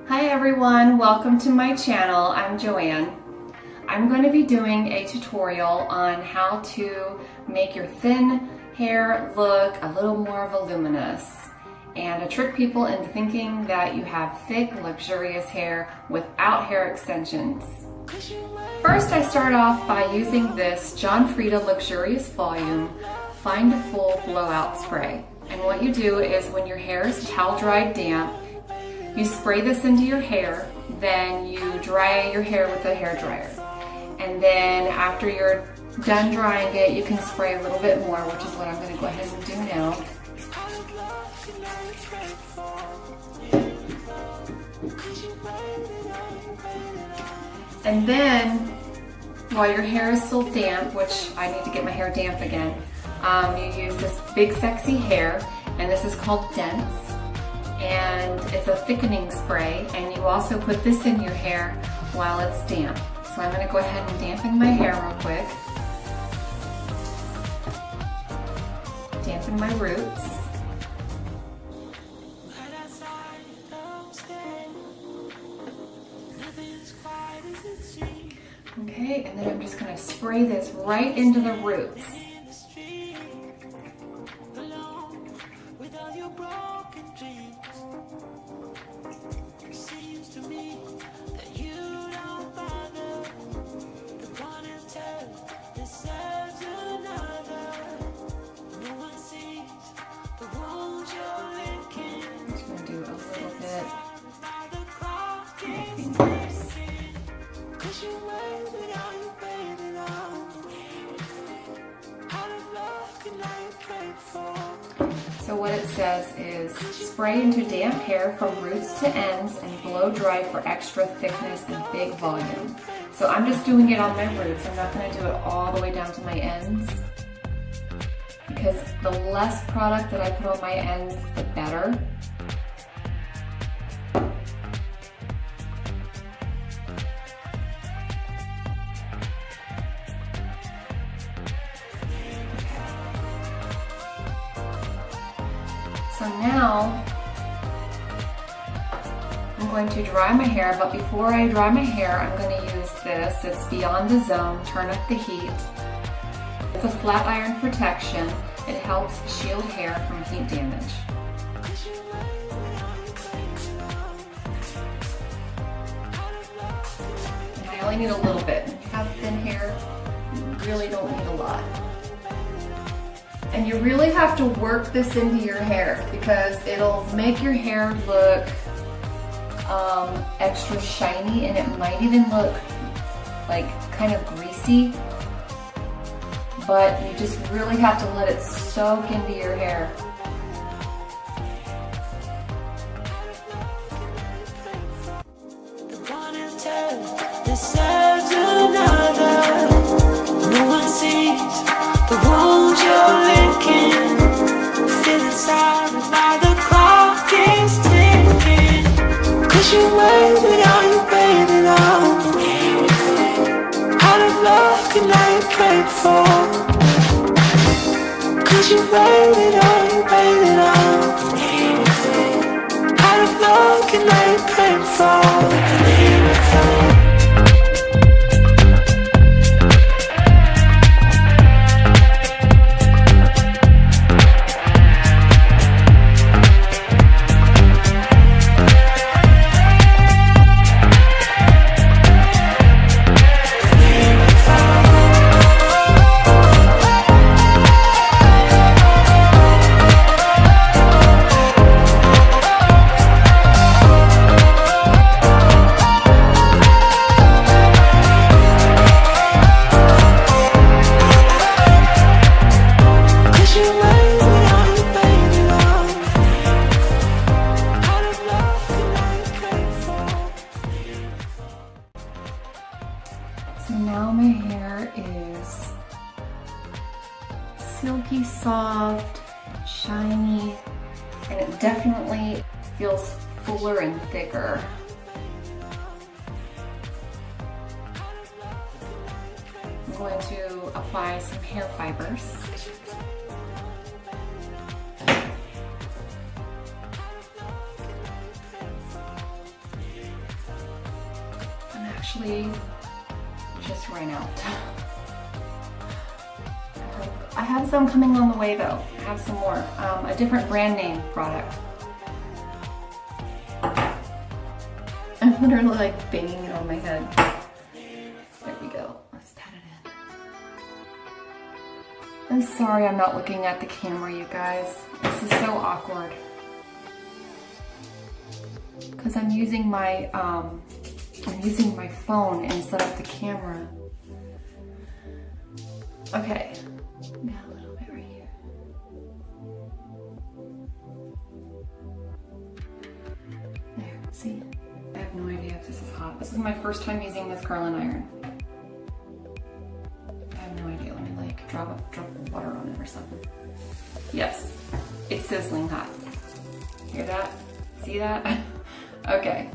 Hi everyone, welcome to my channel. I'm Joanne. I'm going to be doing a tutorial on how to make your thin hair look a little more voluminous and to trick people into thinking that you have thick, luxurious hair without hair extensions. First, I start off by using this Frieda Luxurious Volume Fine to Full Blowout Spray. And what you do is when your hair is towel dried damp, you spray this into your hair, then you dry your hair with a hair dryer. And then after you're done drying it, you can spray a little bit more, which is what I'm going to go ahead and do now. And then, while your hair is still damp, which I need to get my hair damp again, you use this Big Sexy Hair, and this is called Dense. And it's a thickening spray, and you also put this in your hair while it's damp. So I'm going to go ahead and dampen my hair real quick. Dampen my roots. Okay, and then I'm just going to spray this right into the roots. So what it says is, spray into damp hair from roots to ends and blow dry for extra thickness and big volume. So I'm just doing it on my roots. I'm not going to do it all the way down to my ends, because the less product that I put on my ends, the better. So now I'm going to dry my hair, but before I dry my hair, I'm going to use this. It's Beyond the Zone, Turn Up the Heat. It's a flat iron protection. It helps shield hair from heat damage. And I only need a little bit. If you have thin hair, you really don't need a lot. And you really have to work this into your hair because it'll make your hair look extra shiny, and it might even look like kind of greasy, but you just really have to let it soak into your hair. Deserves another. No one sees the wounds you're licking. Feel inside while the clock is ticking. 'Cause you waited on, you waited on. Out of luck and now you prayed for. 'Cause you waited on, you waited on. Out of luck and now you prayed for. So now my hair is silky soft, shiny, and it definitely feels fuller and thicker. I'm going to apply some hair fibers. actually just ran out. I have some coming on the way though. I have some more. A different brand name product. I'm literally like banging it on my head. There we go. Let's pat it in. I'm sorry I'm not looking at the camera, you guys. This is so awkward. Because I'm using my phone instead of the camera. Okay. Got a little bit right here. There, see? I have no idea if this is hot. This is my first time using this curling iron. I have no idea. Let me like drop water on it or something. Yes, it's sizzling hot. Hear that? See that? Okay.